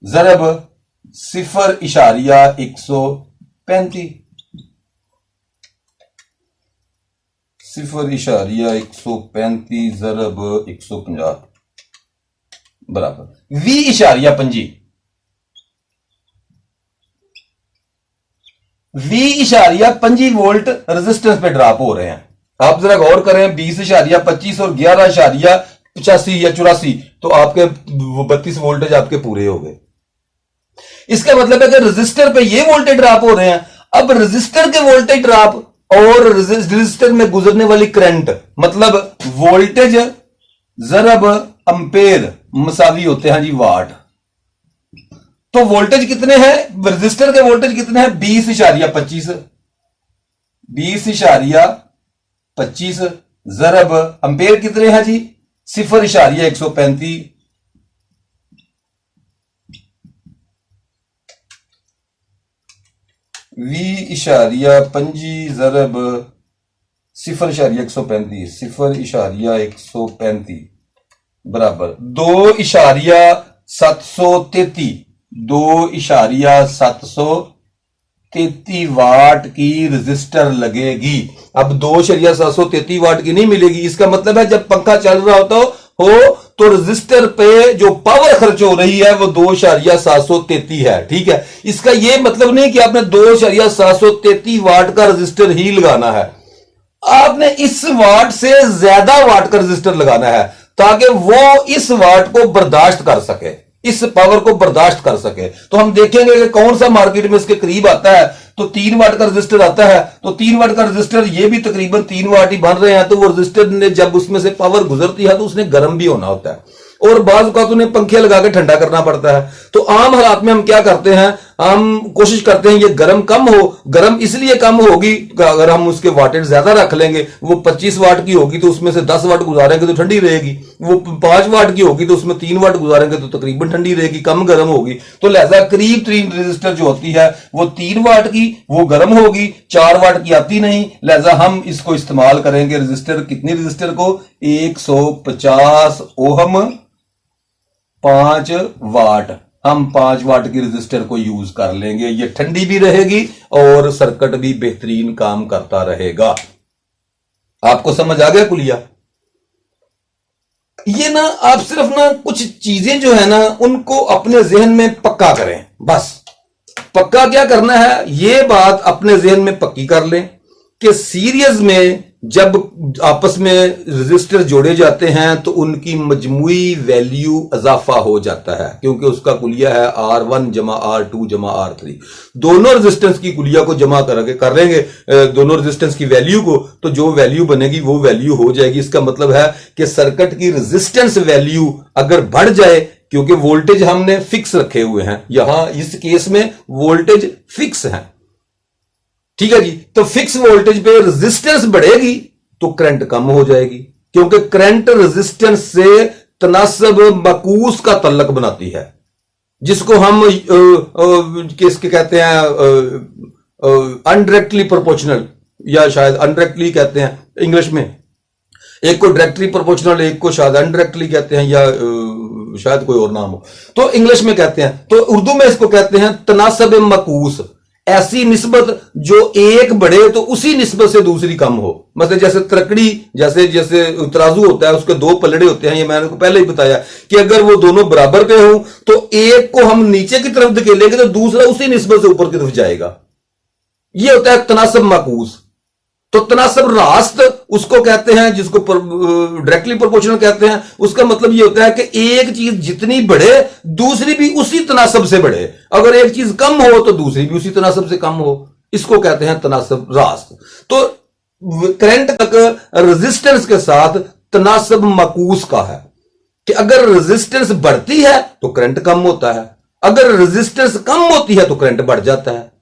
जरब 0.135, 0.135 जरब 150 बराबर 20.25। 20.25 वोल्ट रेजिस्टेंस पे ड्रॉप हो रहे हैं। आप जरा गौर करें, 20.25 और 11.85 या 84, तो आपके 32 वोल्टेज आपके पूरे हो गए। इसका मतलब है कि रेजिस्टर पे ये वोल्टेज ड्रॉप हो रहे हैं। अब रेजिस्टर के वोल्टेज ड्रॉप और रेजिस्टर में गुजरने वाली करंट, मतलब वोल्टेज जरब एम्पेयर मसावी होते हैं जी वाट। तो वोल्टेज कितने हैं, रेजिस्टर के वोल्टेज कितने हैं, 20.25, 20.25 जरब एम्पेयर कितने हैं जी, 0.135। 20.25 जरब 0.135, 0.135 बराबर 2.733, 2.733 वाट की रजिस्टर लगेगी। अब 2.733 वाट की नहीं मिलेगी। इसका मतलब है जब पंखा चल रहा होता हो तो रजिस्टर पे जो पावर खर्च हो रही है वो 2.733 है। ठीक है, इसका यह मतलब नहीं कि आपने 2.733 वाट का रजिस्टर ही लगाना है, आपने इस वाट से ज्यादा वाट का रजिस्टर लगाना है ताकि वो इस वाट को बर्दाश्त कर सके, इस पावर को बर्दाश्त कर सके। तो हम देखेंगे कि कौन सा मार्केट में इसके करीब आता है। तो 3 वाट का रजिस्टर आता है, तो 3 वाट का रजिस्टर ये भी तकरीबन 3 वाट ही बन रहे हैं। तो वो रजिस्टर ने जब उसमें से पावर गुजरती है तो उसने गर्म भी होना होता है और बाज़ औक़ात उन्हें पंखे लगा के ठंडा करना पड़ता है। तो आम हालात में हम क्या करते हैं, हम कोशिश करते हैं ये गर्म कम हो। गर्म इसलिए कम होगी अगर हम उसके वाटेज ज्यादा रख लेंगे। वो 25 वाट की होगी तो उसमें से 10 वाट गुजारेंगे तो ठंडी रहेगी। वो 5 वाट की होगी तो उसमें 3 वाट गुजारेंगे तो तकरीबन ठंडी रहेगी, कम गर्म होगी। तो लिहाजा करीब 3 रजिस्टर जो होती है वो 3 वाट की, वो गर्म होगी, 4 वाट की आती नहीं। लिहाजा हम इसको इस्तेमाल करेंगे रजिस्टर, कितनी रजिस्टर को, 150 ओहम 5 वाट, हम 5 वाट की रजिस्टर को यूज कर लेंगे। ये ठंडी भी रहेगी और सर्किट भी बेहतरीन काम करता रहेगा। आपको समझ आ गया कुलिया? ये ना आप सिर्फ ना कुछ चीजें जो है ना उनको अपने जहन में पक्का करें। बस पक्का क्या करना है, ये बात अपने जहन में पक्की कर लें कि सीरीज में जब आपस में रजिस्टर जोड़े जाते हैं तो उनकी मजमुई वैल्यू इजाफा हो जाता है, क्योंकि उसका कुलिया है R1 जमा R2 जमा R3। दोनों रेजिस्टेंस की कुलिया को जमा कर लेंगे, दोनों रेजिस्टेंस की वैल्यू को, तो जो वैल्यू बनेगी वो वैल्यू हो जाएगी। इसका मतलब है कि सर्किट की रेजिस्टेंस वैल्यू अगर बढ़ जाए, क्योंकि वोल्टेज हमने फिक्स रखे हुए हैं, यहां इस केस में वोल्टेज फिक्स है, ठीक है जी। तो फिक्स वोल्टेज पे रेजिस्टेंस बढ़ेगी तो करंट कम हो जाएगी, क्योंकि करंट रेजिस्टेंस से तनासब मकूस का तल्लक बनाती है, जिसको हम किसके कहते हैं, अनडायरेक्टली प्रोपोर्शनल, या शायद अनडायरेक्टली कहते हैं इंग्लिश में। एक को डायरेक्टली प्रोपोर्शनल, एक को शायद अनडायरेक्टली कहते हैं, या शायद कोई और नाम हो, तो इंग्लिश में कहते हैं। तो उर्दू में इसको कहते हैं तनासब मकूस, ऐसी निस्बत जो एक बढ़े तो उसी निस्बत से दूसरी कम हो। मतलब जैसे तरकड़ी, जैसे जैसे तराजू होता है, उसके 2 पलड़े होते हैं, ये मैंने को पहले ही बताया कि अगर वो दोनों बराबर पे हो तो एक को हम नीचे की तरफ धकेलेंगे तो दूसरा उसी निस्बत से ऊपर की तरफ जाएगा। ये होता है तनासब माकूस। तो तनासब रास्त उसको कहते हैं, जिसको डायरेक्टली प्रोपोर्शनल कहते हैं। उसका मतलब ये होता है कि एक चीज जितनी बढ़े दूसरी भी उसी तनासब से बढ़े, अगर एक चीज कम हो तो दूसरी भी उसी तनासब से कम हो, इसको कहते हैं तनासब रास्त। तो करंट तक रेजिस्टेंस के साथ तनासब मकूस का है कि अगर रेजिस्टेंस बढ़ती है तो करंट कम होता है, अगर रेजिस्टेंस कम होती है तो करंट बढ़ जाता है।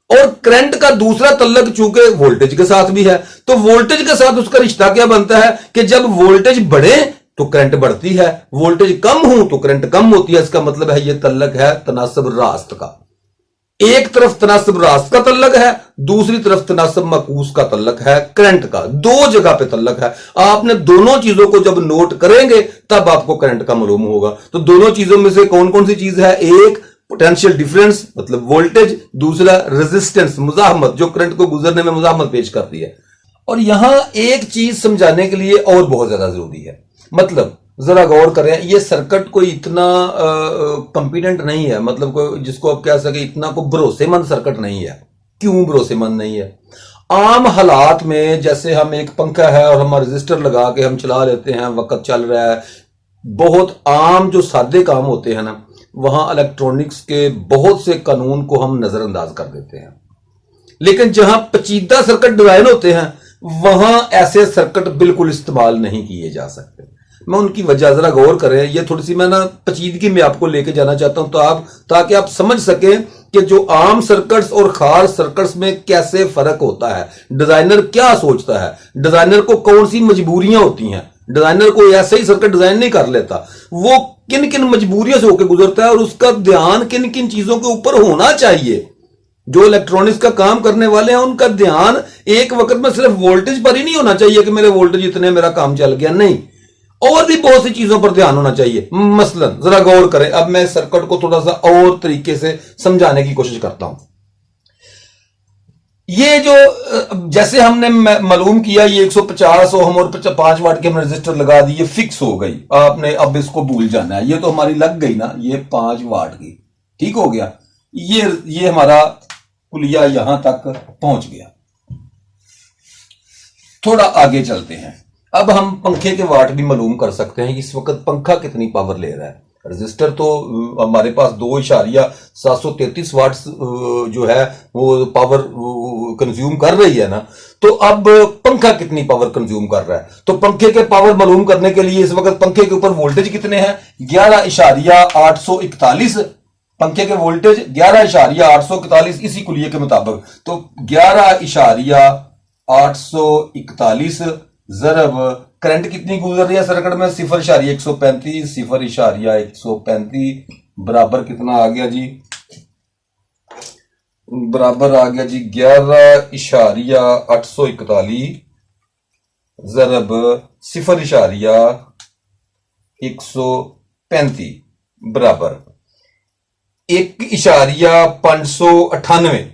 और करंट का दूसरा तल्लक चूंकि वोल्टेज के साथ भी है, तो वोल्टेज के साथ उसका रिश्ता क्या बनता है कि जब वोल्टेज बढ़े तो करंट बढ़ती है, वोल्टेज कम हो तो करंट कम होती है। इसका मतलब है यह तल्लक है तनासब रास्त का। एक तरफ तनासब रास्त का तल्लक है, दूसरी तरफ तनासब मकूस का तल्लक है करंट का। 2 जगह पे तल्लक है। आपने दोनों चीजों को जब नोट करेंगे तब आपको करंट का मालूम होगा। तो दोनों चीजों में से कौन कौन सी चीज है? एक पोटेंशियल डिफरेंस मतलब वोल्टेज, दूसरा रेजिस्टेंस मुजाहमत, जो करंट को गुजरने में मुजाहमत पेश करती है। और यहां एक चीज समझाने के लिए और बहुत ज्यादा जरूरी है, मतलब जरा गौर करें, ये सर्किट कोई इतना कॉम्पिटेंट नहीं है, मतलब कोई जिसको आप कह सके इतना को भरोसेमंद सर्किट नहीं है। क्यों भरोसेमंद नहीं है? आम हालात में जैसे हम एक पंखा है और हम रजिस्टर लगा के हम चला लेते हैं, वक्त चल रहा है, बहुत आम जो सादे काम होते हैं ना, वहां इलेक्ट्रॉनिक्स के बहुत से कानून को हम नजरअंदाज कर देते हैं। लेकिन जहां पेचीदा सर्किट डिजाइन होते हैं वहां ऐसे सर्किट बिल्कुल इस्तेमाल नहीं किए जा सकते। मैं उनकी वजह जरा गौर करें, ये थोड़ी सी मैं ना पेचीदगी में आपको लेके जाना चाहता हूं, तो ताकि आप समझ सकें कि जो आम सर्किट्स और खास सर्किट्स में कैसे फर्क होता है, डिजाइनर क्या सोचता है, डिजाइनर को कौन सी मजबूरियां होती हैं। डिजाइनर को ऐसे ही सर्किट डिजाइन नहीं कर लेता, वो किन किन मजबूरियों से होकर गुजरता है और उसका ध्यान किन किन चीजों के ऊपर होना चाहिए। जो इलेक्ट्रॉनिक्स का काम करने वाले हैं उनका ध्यान एक वक्त में सिर्फ वोल्टेज पर ही नहीं होना चाहिए कि मेरे वोल्टेज इतने मेरा काम चल गया, नहीं, और भी बहुत सी चीजों पर ध्यान होना चाहिए। मसलन जरा गौर करें, अब मैं सर्किट को थोड़ा सा और तरीके से समझाने की कोशिश करता हूं। ये जो जैसे हमने मालूम किया, ये 150 ओम और 5 वाट के हमने रजिस्टर लगा दी, ये फिक्स हो गई। आपने अब इसको भूल जाना है, ये तो हमारी लग गई ना, ये 5 वाट की, ठीक हो गया। ये हमारा कुलिया यहां तक पहुंच गया। थोड़ा आगे चलते हैं, अब हम पंखे के वाट भी मालूम कर सकते हैं। इस वक्त पंखा कितनी पावर ले रहा है। रजिस्टर तो हमारे पास 2.733 वाट्स जो है वो पावर कंज्यूम कर रही है ना, तो अब पंखा कितनी पावर कंज्यूम कर रहा है। तो पंखे के पावर मालूम करने के लिए इस वक्त पंखे के ऊपर वोल्टेज कितने हैं? 11.841। पंखे के वोल्टेज 11.841 इसी कुलिये के मुताबिक। तो 11.841 जरब करंट कितनी गुजर रही है सर्किट में? 0.135, 0.135 बराबर कितना आ गया जी? बराबर आ गया जी 11.841 जरब 0.135 बराबर 1,598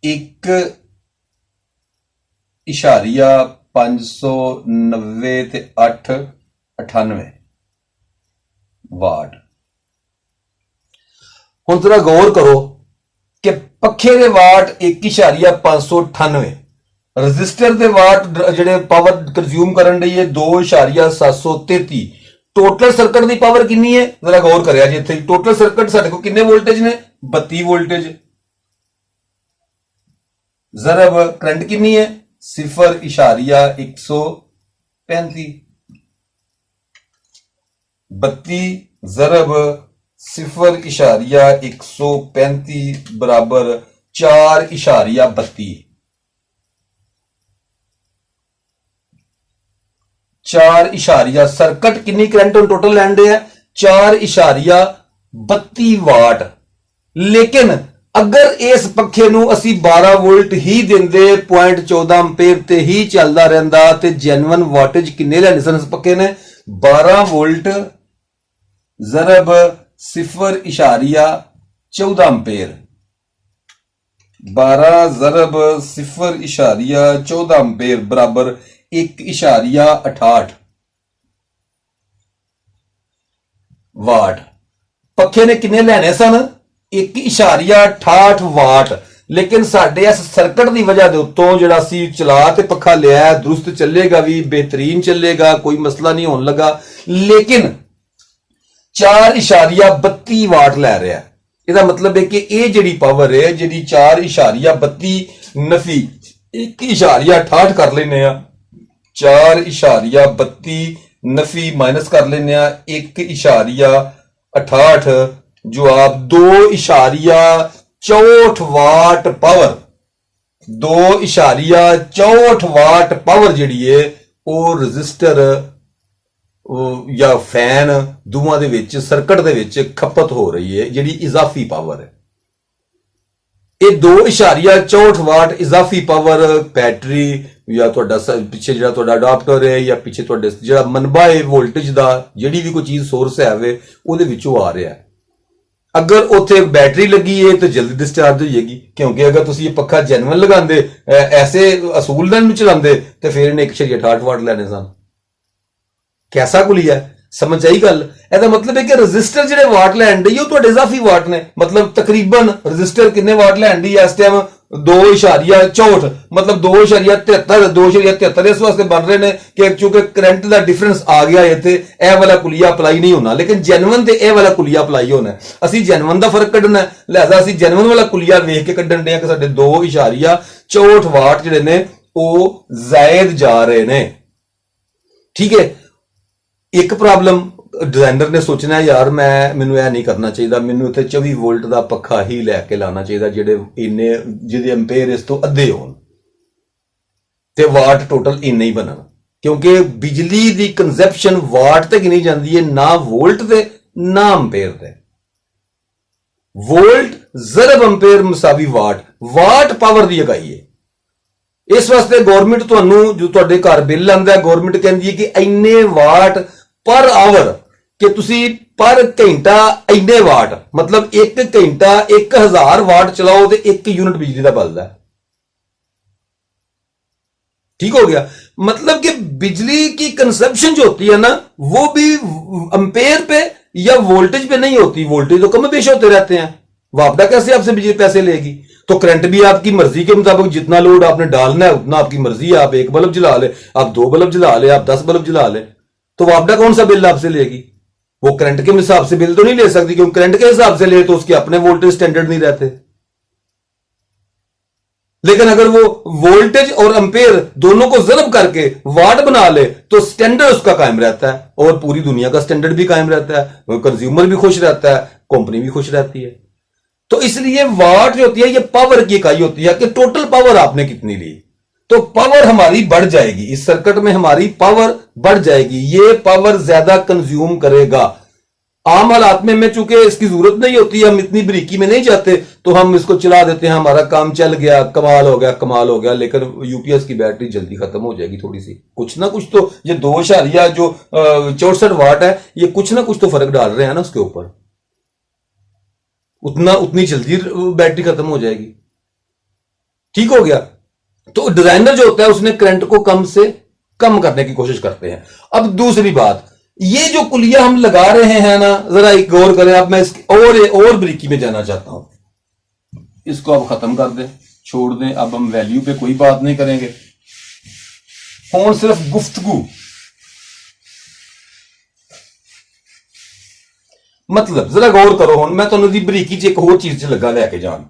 1,590 ਤੇ 898 वाट। हुण जरा गौर करो कि पखे दे वाट 1,598, रजिस्टर दे वाट जिहड़े पावर कंज्यूम करन रही है 2,733। टोटल सर्किट की पावर कितनी है जरा गौर करिया जी। इत्थे टोटल सर्किट साडे कोल कितने वोल्टेज ने 32 वोल्टेज। जरब करंट कितनी है 0,135। 32 जरब 0,135 बराबर 4,32। 4 सर्किट कितनी करंट टोटल लैन दे है 4,32 वाट। लेकिन अगर इस पखे नू असी 12 वोल्ट ही देंदे 0.14 एंपेयर ते ही चलदा रहिंदा ते जेन्युइन वाटेज किन्ने लैने सन इस पखे ने 12 वोल्ट जरब 0,14 एंपेयर। 12 जरब 0,14 एंपेयर बराबर 1,68 वाट। पखे ने किन्ने लैने सन 1,68 वाट। लेकिन साडे इस सर्किट की वजह के उत्तों जिहड़ा सी चला ते पखा लिया दुरुस्त चलेगा भी बेहतरीन चलेगा कोई मसला नहीं होने लगा, लेकिन 4,32 वाट लै रहा है। इसका मतलब है कि यह जिहड़ी पावर है जिहड़ी 4,32 नफी 1,68 कर लेने 4,32 नफी माइनस कर लेने 1,68 जो आप 2,64 वाट पावर 2,64 वाट पावर जिहड़ी है वो रजिस्टर या फैन दोवां दे विच सर्किट दे विच खपत हो रही है जिहड़ी इजाफी पावर है। ये 2,64 वाट इजाफी पावर बैटरी या तुहाडा पिछे जिहड़ा तुहाडा अडाप्टर है या पिछे तुहाडे जिहड़ा मनबा है वोल्टेज दा जिहड़ी भी कोई चीज सोर्स है वे उहदे विचों आ रहा है। अगर उत्थे बैटरी लगी है तो जल्दी डिस्चार्ज हो जाएगी, क्योंकि अगर तुसीं ये पखा जेन्युइन लगांदे ऐसे असूल नाल चलांदे तो फिर इन्हें 168 वाट लैने सन। कैसा कुलिया समझ आई गल। ਇਹਦਾ मतलब है कि रजिस्टर ਜਿਹੜੇ वाट लैन दी ਉਹ ਤੁਹਾਡੇ ਇਜ਼ਾਫੀ वाट ने, मतलब तकरीबन रजिस्टर किन्ने वाट लैन दी इस टाइम 2,64 मतलब 2,73 इस वास्ते बन रहे ने कि चूंकि करंट का डिफरेंस आ गया है ते ਇਹ वाला कुलिया अप्लाई नहीं होना, लेकिन जेन्युइन ते ਇਹ वाला कुलिया अप्लाई होना। ਅਸੀਂ जेन्युइन ਦਾ फर्क ਕੱਢਣਾ, लिहाजा ਅਸੀਂ जेन्युइन वाला कुलिया ਵੇਖ ਕੇ ਕੱਢਣ ਦੇ ਆ कि ਸਾਡੇ 2,64 वाट ਜਿਹੜੇ ਨੇ ਉਹ ਜ਼ਾਇਦ ਜਾ ਰਹੇ ਨੇ। ठीक है। एक प्रॉब्लम डिजाइनर ने सोचना है यार मैनू यह नहीं करना चाहिए, मैनू इत्थे 24 वोल्ट का पखा ही लैके लाना चाहिए जिहड़े इन्ने जिहदे अंपेयर इस तो अद्धे होण ते वाट टोटल इन्ने ही बनन, क्योंकि बिजली की कंजप्शन वाट ते गिनी जाती है ना वोल्ट ते ना अंपेयर ते। वोल्ट जरब अंपेयर मसावी वाट, वाट पावर की इकाई है। इस वास्ते गौरमेंट तुहानू जो तुहाडे घर बिल आंदा है गौरमेंट कहती है कि इन्ने वाट पर आवर कि तुसी पर घंटा इन्ने वाट मतलब एक घंटा 1,000 वाट चलाओ तो 1 यूनिट बिजली का बलदा है। ठीक हो गया। मतलब कि बिजली की कंजप्शन जो होती है ना वो भी अंपेयर पे या वोल्टेज पे नहीं होती, वोल्टेज तो कम बेश होते रहते हैं। वापडा कैसे आपसे बिजली पैसे लेगी? तो करंट भी आपकी मर्जी के मुताबिक जितना लोड आपने डालना है उतना आपकी मर्जी है। आप 1 बल्ब जला ले, आप 2 बल्ब जला ले, आप 10 बल्ब जला ले, तो वापडा कौन सा बिल आपसे लेगी? वो करंट के हिसाब से बिल तो नहीं ले सकती, क्योंकि करंट के हिसाब से ले तो उसके अपने वोल्टेज स्टैंडर्ड नहीं रहते। लेकिन अगर वो वोल्टेज और अंपेयर दोनों को जरब करके वाट बना ले तो स्टैंडर्ड उसका कायम रहता है और पूरी दुनिया का स्टैंडर्ड भी कायम रहता है, कंज्यूमर भी खुश रहता है, कंपनी भी खुश रहती है। तो इसलिए वाट जो होती है ये पावर की इकाई होती है कि टोटल पावर आपने कितनी ली, तो पावर हमारी बढ़ जाएगी। इस सर्किट में हमारी पावर बढ़ जाएगी, ये पावर ज्यादा कंज्यूम करेगा। आम हालात में हमें चूंकि इसकी जरूरत नहीं होती, हम इतनी बारीकी में नहीं जाते, तो हम इसको चला देते हैं, हमारा काम चल गया, कमाल हो गया, कमाल हो गया। लेकिन यूपीएस की बैटरी जल्दी खत्म हो जाएगी थोड़ी सी, कुछ ना कुछ तो ये 2 जो 64 वाट है, ये कुछ ना कुछ तो फर्क डाल रहे हैं ना उसके ऊपर, उतनी जल्दी बैटरी खत्म हो जाएगी। ठीक हो गया। तो डिजाइनर जो होता है उसने करंट को कम से कम करने की कोशिश करते हैं। अब दूसरी बात, ये जो कुलिया हम लगा रहे हैं ना, जरा एक गौर करें। अब मैं इसकी और बारीकी में जाना चाहता हूं। इसको अब खत्म कर दें, छोड़ दें। अब हम वैल्यू पे कोई बात नहीं करेंगे, फोन सिर्फ गुफ्तगू। मतलब जरा गौर करो, हुण मैं तुहानूं दी बारीकी च एक होर चीज च लगा लैके जान।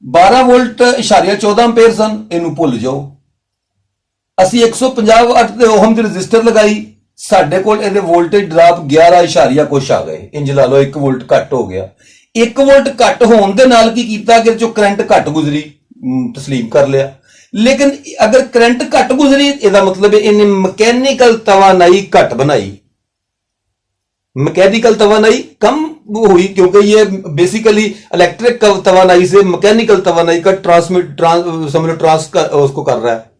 12 वोल्ट इशारिया 14 एंपेयर सन, इनू भुल जाओ। ਅਸੀਂ 150 ਵਾਟ ਦੇ ਓਹਮ ਦੇ ਰੈਜ਼ਿਸਟਰ ਲਗਾਈ, ਸਾਡੇ ਕੋਲ ਇਹਦੇ ਵੋਲਟੇਜ ਡਰਾਪ 11 ਇਸ਼ਾਰੀਆ ਕੁਛ ਆ ਗਏ। ਇੰਜ ਲਾ ਲਓ 1 ਵੋਲਟ ਘੱਟ ਹੋ ਗਿਆ। 1 ਵੋਲਟ ਘੱਟ ਹੋਣ ਦੇ ਨਾਲ ਕੀ ਕੀਤਾ ਕਿ ਜੋ ਕਰੰਟ ਘੱਟ ਗੁਜ਼ਰੀ, ਤਸਲੀਮ ਕਰ ਲਿਆ। ਲੇਕਿਨ ਅਗਰ ਕਰੰਟ ਘੱਟ ਗੁਜ਼ਰੀ, ਇਹਦਾ ਮਤਲਬ ਇਹਨੇ ਮਕੈਨੀਕਲ ਤਵਾਨਾਈ ਘੱਟ बनाई, मैकेनिकल तवानाई कम हुई, क्योंकि ये बेसिकली इलेक्ट्रिक तवानाई से मैकेनिकल तवानाई का उसको कर रहा है।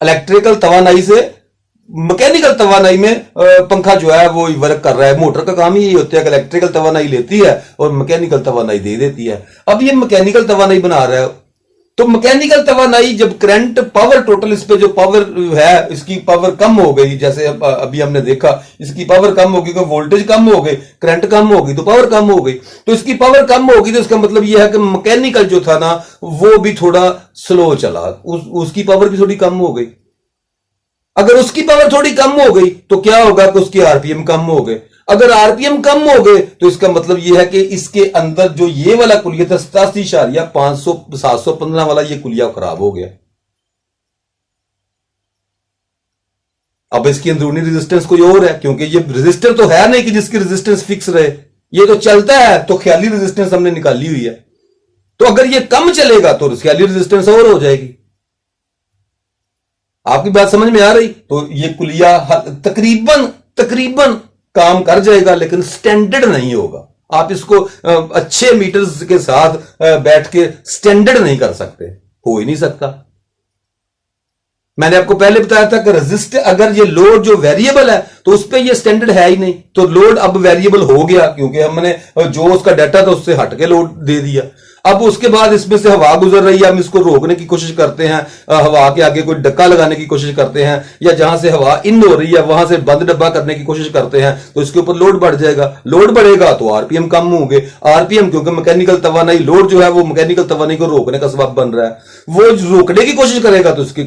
इलेक्ट्रिकल तवानाई से मैकेनिकल तवानाई में पंखा जो है वो वर्क कर रहा है। मोटर का काम ही यही होता है कि इलेक्ट्रिकल तवानाई लेती है और मैकेनिकल तवानाई दे देती है। अब ये मैकेनिकल तवानाई बना रहा है, तो मैकेनिकल तवानाई जब करंट पावर टोटल इस पे जो पावर है इसकी पावर कम हो गई, जैसे अभी हमने देखा इसकी पावर कम हो गई, वोल्टेज कम हो गई, करंट कम हो गई, तो पावर कम हो गई। तो इसकी पावर कम हो गई तो इसका मतलब यह है कि मैकेनिकल जो था ना वो भी थोड़ा स्लो चला, उसकी पावर भी थोड़ी कम हो गई। अगर उसकी पावर थोड़ी कम हो गई तो क्या होगा कि उसके आरपीएम कम हो गए। अगर आरपीएम कम हो गए तो इसका मतलब यह है कि इसके अंदर जो ये वाला कुलिया था 87,500-715 वाला, ये कुलिया खराब हो गया। अब इसकी अंदरूनी रेजिस्टेंस कोई और है, क्योंकि ये रेजिस्टर तो है नहीं कि जिसकी रेजिस्टेंस फिक्स रहे, ये तो चलता है, तो ख्याली रेजिस्टेंस हमने निकाली हुई है। तो अगर ये कम चलेगा तो ख्याली रेजिस्टेंस और हो जाएगी। आपकी बात समझ में आ रही? तो ये कुलिया तकरीबन काम कर जाएगा, लेकिन स्टैंडर्ड नहीं होगा। आप इसको अच्छे मीटर्स के साथ बैठ के स्टैंडर्ड नहीं कर सकते, हो ही नहीं सकता। मैंने आपको पहले बताया था कि रेजिस्टर, अगर ये लोड जो वेरिएबल है तो उस पर ये स्टैंडर्ड है ही नहीं, तो लोड अब वेरिएबल हो गया, क्योंकि हमने जो उसका डाटा था उससे हट के लोड दे दिया। अब उसके बाद इसमें से हवा गुजर रही है, हम इसको रोकने की कोशिश करते हैं, हवा के आगे कोई डक्का लगाने की कोशिश करते हैं, या जहां से हवा इन हो रही है वहां से बंद डब्बा करने की कोशिश करते हैं, तो इसके ऊपर लोड बढ़ जाएगा। लोड बढ़ेगा तो आरपीएम कम होंगे। आरपीएम क्योंकि मैकेनिकल तवानाई, लोड जो है वो मैकेनिकल तवानाई को रोकने का सबब बन रहा है, वो रोकने की कोशिश करेगा तो इसकी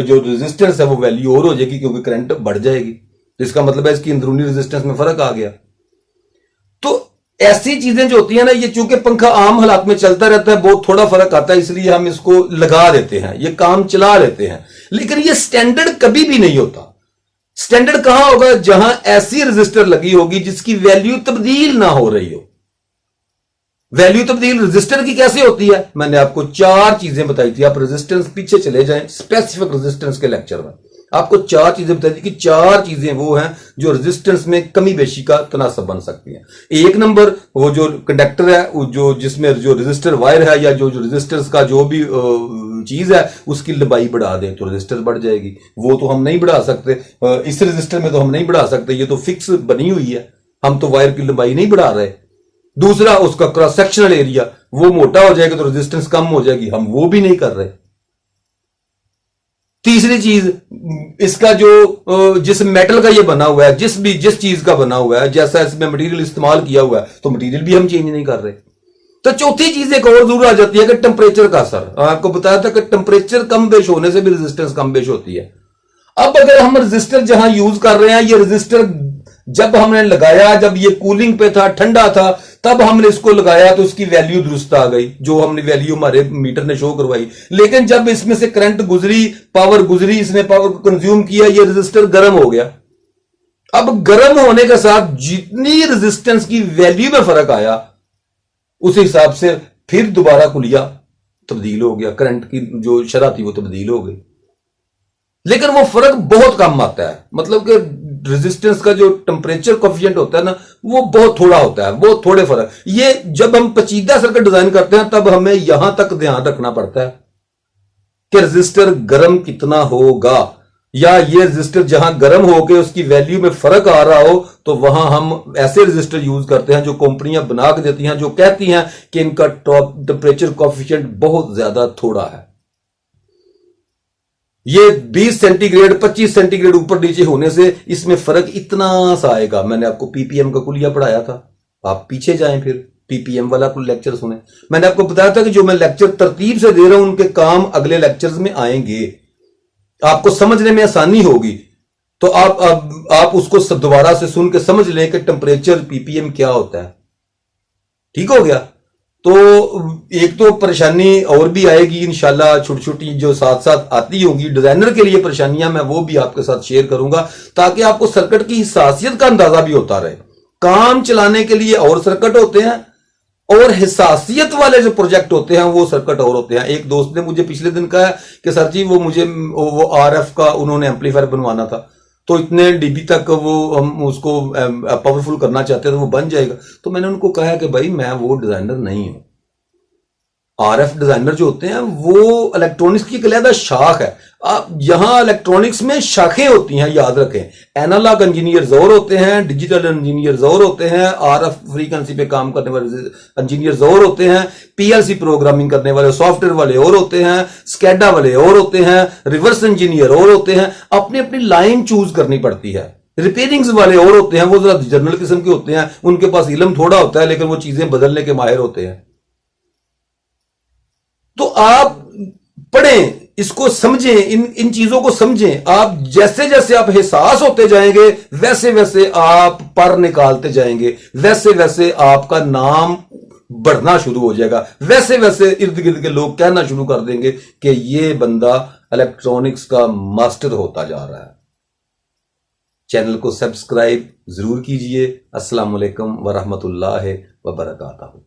जो रेजिस्टेंस है वो वैल्यू और हो जाएगी, क्योंकि करंट बढ़ जाएगी। तो इसका मतलब है इसकी अंदरूनी रेजिस्टेंस में फर्क आ गया। तो ऐसी चीजें जो होती है ना, ये चूंकि पंखा आम हालात में चलता रहता है, बहुत थोड़ा फर्क आता है, इसलिए हम इसको लगा देते हैं, ये काम चला लेते हैं। लेकिन ये स्टैंडर्ड कभी भी नहीं होता। स्टैंडर्ड कहां होगा? जहां ऐसी रजिस्टर लगी होगी जिसकी वैल्यू तब्दील ना हो रही हो। वैल्यू तब्दील रजिस्टर की कैसे होती है? मैंने आपको 4 चीजें बताई थी। आप रेजिस्टेंस पीछे चले जाएं, स्पेसिफिक रेजिस्टेंस के लेक्चर में आपको 4 चीजें बताई थी कि 4 चीजें वो हैं जो रेजिस्टेंस में कमी बेशी का तनासब बन सकती हैं। 1 नंबर, वो जो कंडक्टर है, जो जिसमें जो रेजिस्टर वायर है या जो रेजिस्टेंस का जो भी चीज है उसकी लंबाई बढ़ा दे तो रेजिस्टेंस बढ़ जाएगी। वो तो हम नहीं बढ़ा सकते, इस रेजिस्टर में तो हम नहीं बढ़ा सकते, ये तो फिक्स बनी हुई है, हम तो वायर की लंबाई नहीं बढ़ा रहे। दूसरा, उसका क्रॉस सेक्शनल एरिया वो मोटा हो जाएगा तो रेजिस्टेंस कम हो जाएगी, हम वो भी नहीं कर रहे। तीसरी चीज, इसका जो जिस मेटल का ये बना हुआ है, जिस चीज का बना हुआ है, जैसा इसमें मटेरियल इस्तेमाल किया हुआ है, तो मटेरियल भी हम चेंज नहीं कर रहे। तो चौथी चीज एक और जरूर आ जाती है कि टेम्परेचर का असर। आपको बताया था कि टेम्परेचर कम बेश होने से भी रेजिस्टेंस कम बेश होती है। अब अगर हम रेजिस्टर जहां यूज कर रहे हैं, ये रेजिस्टर जब हमने लगाया, जब ये कूलिंग पे था, ठंडा था, तब हमने इसको लगाया तो इसकी वैल्यू दुरुस्त आ गई, जो हमने वैल्यू हमारे मीटर ने शो करवाई। लेकिन जब इसमें से करंट गुजरी, पावर गुजरी, इसने पावर को कंज्यूम किया, ये रेजिस्टर गर्म हो गया। अब गर्म होने के साथ जितनी रेजिस्टेंस की वैल्यू में फर्क आया, उस हिसाब से फिर दोबारा कुलिया तब्दील हो गया, करंट की जो शरह थी वो तब्दील हो गई। लेकिन वो फर्क बहुत कम आता है, मतलब कि रेजिस्टेंस का जो टेम्परेचर कोफिशिएंट होता है ना, वो बहुत थोड़ा होता है, बहुत थोड़े फर्क। ये जब हम पेचीदा सर्किट डिजाइन करते हैं तब हमें यहां तक ध्यान रखना पड़ता है कि रजिस्टर गर्म कितना होगा, या ये रजिस्टर जहां गर्म होकर उसकी वैल्यू में फर्क आ रहा हो तो वहां हम ऐसे रजिस्टर यूज करते हैं जो कंपनियां बना के देती हैं, जो कहती हैं कि इनका टॉप टेम्परेचर कोफिशिएंट बहुत ज्यादा थोड़ा है। ये 20 सेंटीग्रेड 25 सेंटीग्रेड ऊपर नीचे होने से इसमें फर्क इतना सा आएगा। मैंने आपको पीपीएम का कुलिया पढ़ाया था, आप पीछे जाएं फिर पीपीएम वाला कुल लेक्चर सुने। मैंने आपको बताया था कि जो मैं लेक्चर तरतीब से दे रहा हूं उनके काम अगले लेक्चर्स में आएंगे, आपको समझने में आसानी होगी। तो आप उसको दोबारा से सुन के समझ लें कि टेम्परेचर पीपीएम क्या होता है। ठीक हो गया। तो एक तो परेशानी और भी आएगी इंशाल्लाह, छोटी छोटी जो साथ साथ आती होंगी डिजाइनर के लिए परेशानियां, मैं वो भी आपके साथ शेयर करूंगा ताकि आपको सर्किट की हिसासियत का अंदाजा भी होता रहे। काम चलाने के लिए और सर्किट होते हैं और हिसासियत वाले जो प्रोजेक्ट होते हैं वो सर्किट और होते हैं। एक दोस्त ने मुझे पिछले दिन कहा कि सर जी वो आरएफ का उन्होंने एम्पलीफायर बनवाना था, तो इतने डीबी तक वो हम उसको पावरफुल करना चाहते हैं तो वो बन जाएगा। तो मैंने उनको कहा कि भाई मैं वो डिजाइनर नहीं हूं। आरएफ डिजाइनर जो होते हैं वो इलेक्ट्रॉनिक्स की एक अलग शाख है। यहां इलेक्ट्रॉनिक्स में शाखें होती हैं, याद रखें। एनालॉग इंजीनियर्स और होते हैं, डिजिटल इंजीनियर्स और होते हैं, आरएफ फ्रीक्वेंसी पे काम करने वाले इंजीनियर्स और होते हैं, पीएलसी प्रोग्रामिंग करने वाले सॉफ्टवेयर वाले और होते हैं, स्कैडा वाले और होते हैं, रिवर्स इंजीनियर और होते हैं। अपनी अपनी लाइन चूज करनी पड़ती है। रिपेयरिंग्स वाले और होते हैं, वो जरा जनरल किस्म के होते हैं, उनके पास इल्म थोड़ा होता है लेकिन वो चीजें बदलने के माहिर होते हैं। तो आप पढ़ें, इसको समझें, इन चीजों को समझें। आप जैसे जैसे आप एहसास होते जाएंगे वैसे वैसे आप पर निकालते जाएंगे, वैसे वैसे आपका नाम बढ़ना शुरू हो जाएगा, वैसे वैसे इर्द गिर्द के लोग कहना शुरू कर देंगे कि ये बंदा इलेक्ट्रॉनिक्स का मास्टर होता जा रहा है। चैनल को सब्सक्राइब जरूर कीजिए। अस्सलाम वालेकुम व रहमतुल्लाहि व बरकातहू।